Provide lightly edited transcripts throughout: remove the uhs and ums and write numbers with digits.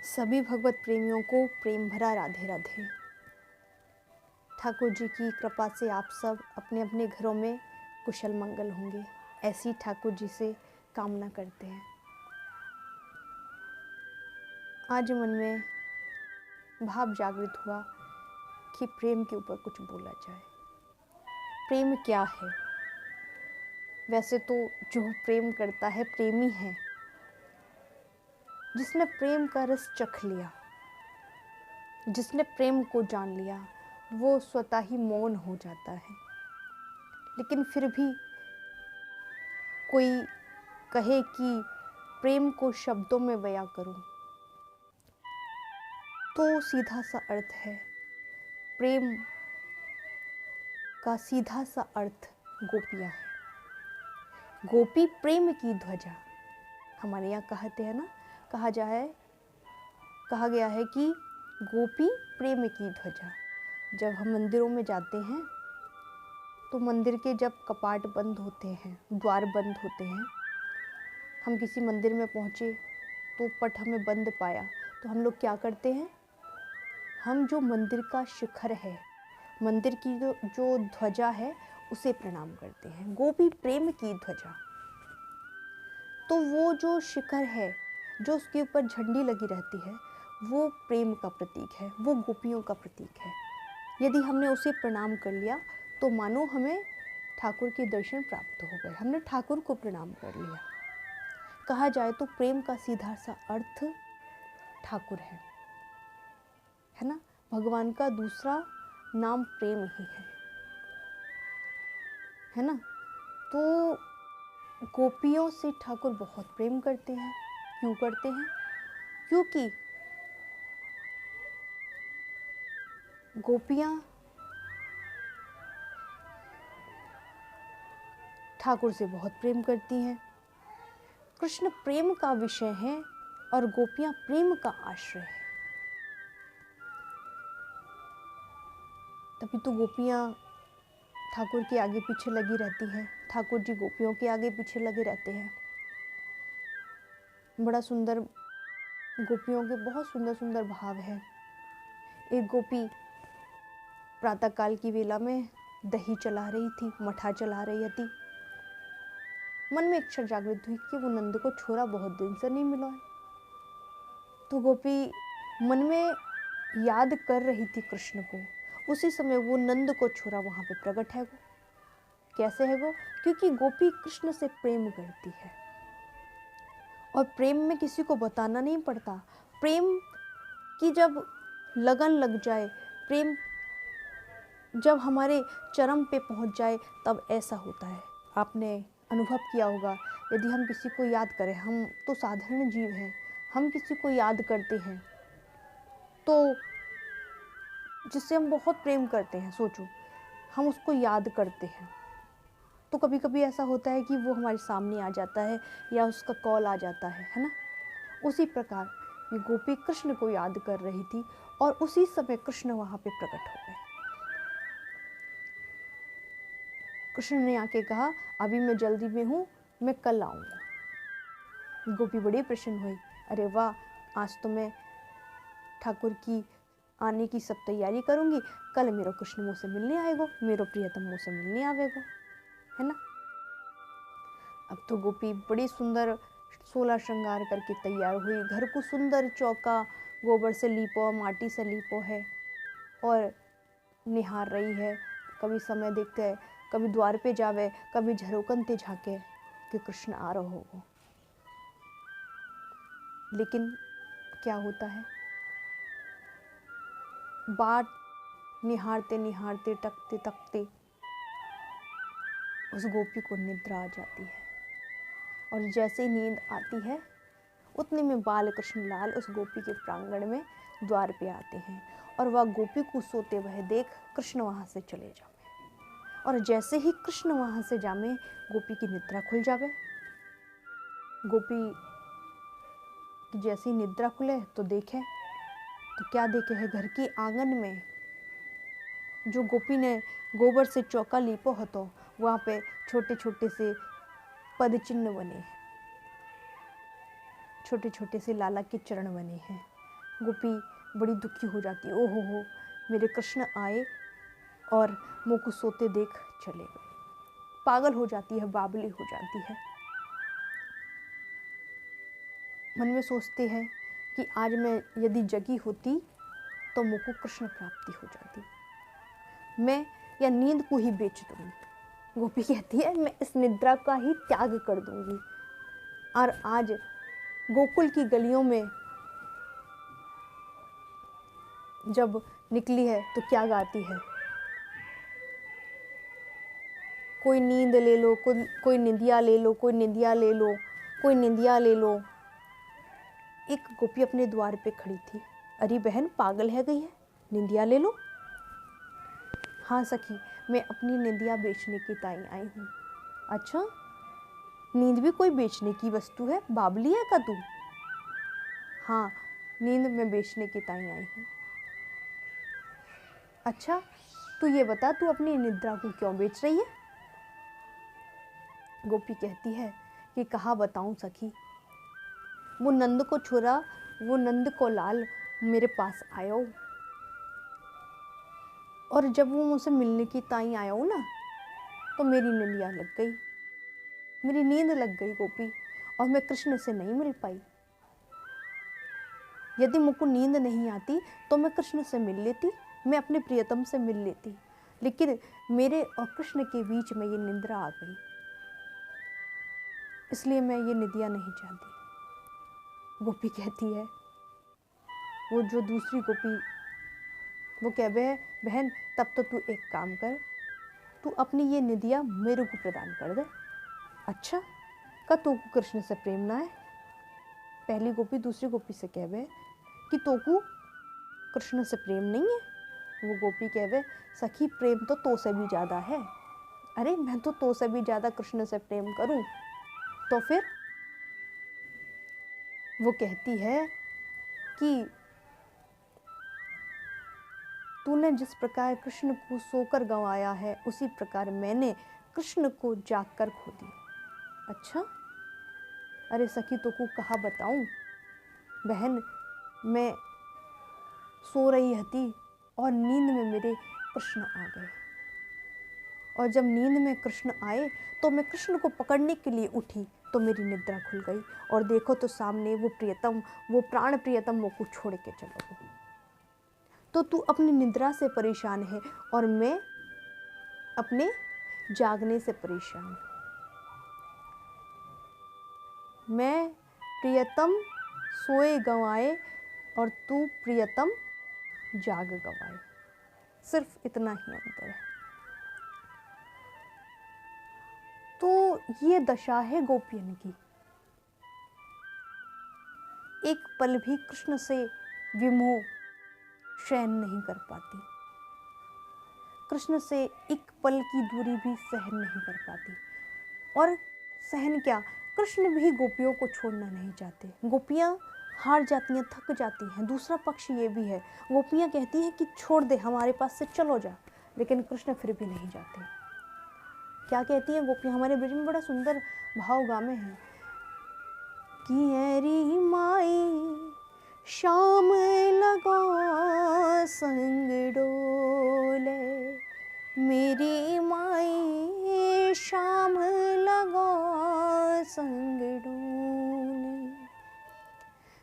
सभी भगवत प्रेमियों को प्रेम भरा राधे राधे। ठाकुर जी की कृपा से आप सब अपने अपने घरों में कुशल मंगल होंगे, ऐसी ठाकुर जी से कामना करते हैं। आज मन में भाव जागृत हुआ कि प्रेम के ऊपर कुछ बोला जाए। प्रेम क्या है? वैसे तो जो प्रेम करता है प्रेमी है। जिसने प्रेम का रस चख लिया, जिसने प्रेम को जान लिया, वो स्वतः ही मौन हो जाता है। लेकिन फिर भी कोई कहे कि प्रेम को शब्दों में बयां करूं, तो सीधा सा अर्थ है, प्रेम का सीधा सा अर्थ गोपियां है। गोपी प्रेम की ध्वजा। हमारे यहाँ कहते हैं ना, कहा गया है कि गोपी प्रेम की ध्वजा। जब हम मंदिरों में जाते हैं तो मंदिर के जब कपाट बंद होते हैं, द्वार बंद होते हैं, हम किसी मंदिर में पहुँचे तो पट हमें बंद पाया, तो हम लोग क्या करते हैं? हम जो मंदिर का शिखर है, मंदिर की जो ध्वजा है, उसे प्रणाम करते हैं। गोपी प्रेम की ध्वजा। तो वो जो शिखर है, जो उसके ऊपर झंडी लगी रहती है, वो प्रेम का प्रतीक है, वो गोपियों का प्रतीक है। यदि हमने उसे प्रणाम कर लिया तो मानो हमें ठाकुर के दर्शन प्राप्त हो गए, हमने ठाकुर को प्रणाम कर लिया। कहा जाए तो प्रेम का सीधा सा अर्थ ठाकुर है ना। भगवान का दूसरा नाम प्रेम ही है ना। तो गोपियों से ठाकुर बहुत प्रेम करते हैं। क्यों करते हैं? क्योंकि गोपियां ठाकुर से बहुत प्रेम करती हैं। कृष्ण प्रेम का विषय है और गोपियां प्रेम का आश्रय है। तभी तो गोपियां ठाकुर के आगे पीछे लगी रहती हैं, ठाकुर जी गोपियों के आगे पीछे लगे रहते हैं। बड़ा सुंदर, गोपियों के बहुत सुंदर सुंदर भाव है। एक गोपी प्रातःकाल की वेला में दही चला रही थी, मठा चला रही थी। मन में इच्छा जागृत हुई कि वो नंद को छोरा बहुत दिन से नहीं मिला है। तो गोपी मन में याद कर रही थी कृष्ण को। उसी समय वो नंद को छोरा वहां पे प्रकट है। वो कैसे है? वो क्योंकि गोपी कृष्ण से प्रेम करती है और प्रेम में किसी को बताना नहीं पड़ता। प्रेम की जब लगन लग जाए, प्रेम जब हमारे चरम पे पहुंच जाए, तब ऐसा होता है। आपने अनुभव किया होगा, यदि हम किसी को याद करें, हम तो साधारण जीव हैं, हम किसी को याद करते हैं तो जिससे हम बहुत प्रेम करते हैं, सोचो हम उसको याद करते हैं तो कभी कभी ऐसा होता है कि वो हमारे सामने आ जाता है या उसका कॉल आ जाता है ना। उसी प्रकार ये गोपी कृष्ण को याद कर रही थी और उसी समय कृष्ण वहां पे प्रकट हो गए। कृष्ण ने आके कहा, अभी मैं जल्दी में हूँ, मैं कल आऊँगा। गोपी बड़ी प्रसन्न हुई, अरे वाह, आज तो मैं ठाकुर की आने की सब तैयारी करूँगी, कल मेरो कृष्ण मुझसे मिलने आएगो, मेरो प्रियतम मुझसे मिलने आवेगो, है ना। अब तो गोपी बड़ी सुंदर 16 श्रृंगार करके तैयार हुई। घर को सुंदर चौका गोबर से लीपो, माटी से लीपो है और निहार रही है। कभी समय देखते है, कभी द्वार पे जावे, कभी झरोकन ते झाके कि कृष्ण आ रहो हो। लेकिन क्या होता है, बाट निहारते निहारते, तकते तकते उस गोपी को निद्रा आ जाती है और जैसे ही नींद आती है उतने में बाल कृष्ण लाल उस गोपी के प्रांगण में द्वार पे आते हैं और वह गोपी को सोते हुए देख कृष्ण वहां से चले जावे। और जैसे ही कृष्ण वहां से जामे, गोपी की निद्रा खुल जावे। गोपी की जैसी निद्रा खुले तो देखे, तो क्या देखे है, घर के आंगन में जो गोपी ने गोबर से चौका लीपो हतो, वहां पे छोटे छोटे से पद चिन्ह बने हैं, छोटे छोटे से लाला के चरण बने हैं। गोपी बड़ी दुखी हो जाती है, ओहो हो, मेरे कृष्ण आए और मुँह को सोते देख चले गए। पागल हो जाती है, बावली हो जाती है। मन में सोचती है कि आज मैं यदि जगी होती तो मुझको कृष्ण प्राप्ति हो जाती, मैं या नींद को ही बेच दूंगी। गोपी कहती है मैं इस निद्रा का ही त्याग कर दूंगी। और आज गोकुल की गलियों में जब निकली है तो क्या गाती है, कोई नींद ले लो, कोई निंदिया ले लो, कोई निंदिया ले लो, कोई निंदिया ले लो। एक गोपी अपने द्वार पे खड़ी थी। अरे बहन, पागल है गई है, निंदिया ले लो। हाँ सखी, मैं अपनी निंदिया बेचने की ताई आई हूँ। अच्छा, नींद भी कोई बेचने की वस्तु है, बावली है का तू? हाँ, नींद में बेचने की ताई आई हूँ। अच्छा, तू ये बता, तू अपनी निद्रा को क्यों बेच रही है? गोपी कहती है कि कहा बताऊं सखी, वो नंद को छोरा, वो नंद को लाल मेरे पास आयो, और जब वो मुझसे मिलने की ताई आयो ना, तो मेरी निंदिया लग गई, मेरी नींद लग गई गोपी, और मैं कृष्ण से नहीं मिल पाई। यदि मुझको नींद नहीं आती तो मैं कृष्ण से मिल लेती, मैं अपने प्रियतम से मिल लेती, लेकिन मेरे और कृष्ण के बीच में ये निंद्रा आ गई, इसलिए मैं ये निंदिया नहीं चाहती। गोपी कहती है, वो जो दूसरी गोपी वो कह बहन, तब तो तू एक काम कर, तू अपनी ये निंदिया मेरे को प्रदान कर दे। अच्छा, का तो को कृष्ण से प्रेम ना है? पहली गोपी दूसरी गोपी से कहवे कि तो को कृष्ण से प्रेम नहीं है? वो गोपी कहवे, सखी प्रेम तो से भी ज़्यादा है। अरे मैं तो से भी ज़्यादा कृष्ण से प्रेम करूं तो फिर? वो कहती है कि तूने जिस प्रकार कृष्ण को सोकर गंवाया है, उसी प्रकार मैंने कृष्ण को जागकर खो दिया। अच्छा, अरे सखी तो को कहा बताऊं बहन, मैं सो रही थी और नींद में मेरे कृष्ण आ गए, और जब नींद में कृष्ण आए तो मैं कृष्ण को पकड़ने के लिए उठी तो मेरी निद्रा खुल गई, और देखो तो सामने वो प्रियतम, वो प्राण प्रियतम वो को छोड़ के चले गए। तो तू अपनी निद्रा से परेशान है और मैं अपने जागने से परेशान हूँ। मैं प्रियतम सोए गंवाए और तू प्रियतम जाग गंवाए, सिर्फ इतना ही अंतर है। तो ये दशा है गोपियन की, एक पल भी कृष्ण से विमोह शयन नहीं कर पाती, कृष्ण से एक पल की दूरी भी सहन नहीं कर पाती। और सहन क्या, कृष्ण भी गोपियों को छोड़ना नहीं चाहते। गोपियाँ हार जाती हैं, थक जाती हैं। दूसरा पक्ष ये भी है, गोपियाँ कहती हैं कि छोड़ दे, हमारे पास से चलो जा, लेकिन कृष्ण फिर भी नहीं जाते। क्या कहती हैं गोपियाँ? हमारे ब्रज में बड़ा सुंदर भाव गामे हैं कि अरी माई शाम लगा संग डोले, मेरी माई शाम लगा संग डोले,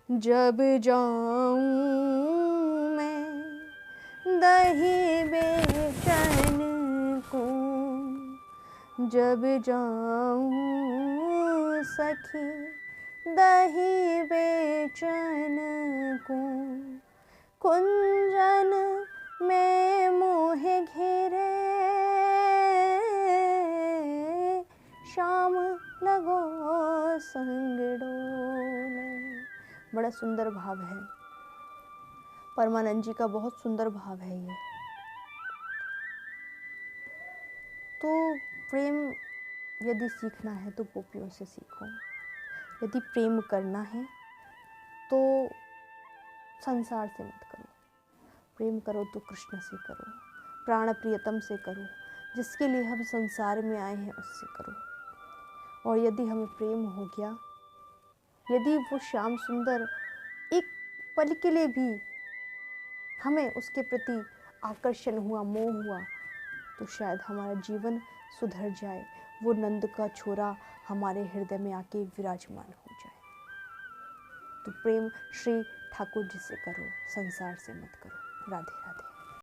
जब जाऊं मैं दही बेचन को, जब जाऊं सखी दही बेचन को, कुंजन में मोह घेरे, शाम लगो संग डोले। बड़ा सुंदर भाव है, परमानंद जी का बहुत सुंदर भाव है ये। तो प्रेम यदि सीखना है तो गोपियों से सीखो, यदि प्रेम करना है तो संसार से मत करो, प्रेम करो तो कृष्ण से करो, प्राण प्रियतम से करो, जिसके लिए हम संसार में आए हैं उससे करो। और यदि हमें प्रेम हो गया, यदि वो श्याम सुंदर एक पल के लिए भी हमें उसके प्रति आकर्षण हुआ, मोह हुआ, तो शायद हमारा जीवन सुधर जाए, वो नंद का छोरा हमारे हृदय में आके विराजमान हो जाए। तो प्रेम श्री ठाकुर जी से करो, संसार से मत करो। राधे राधे।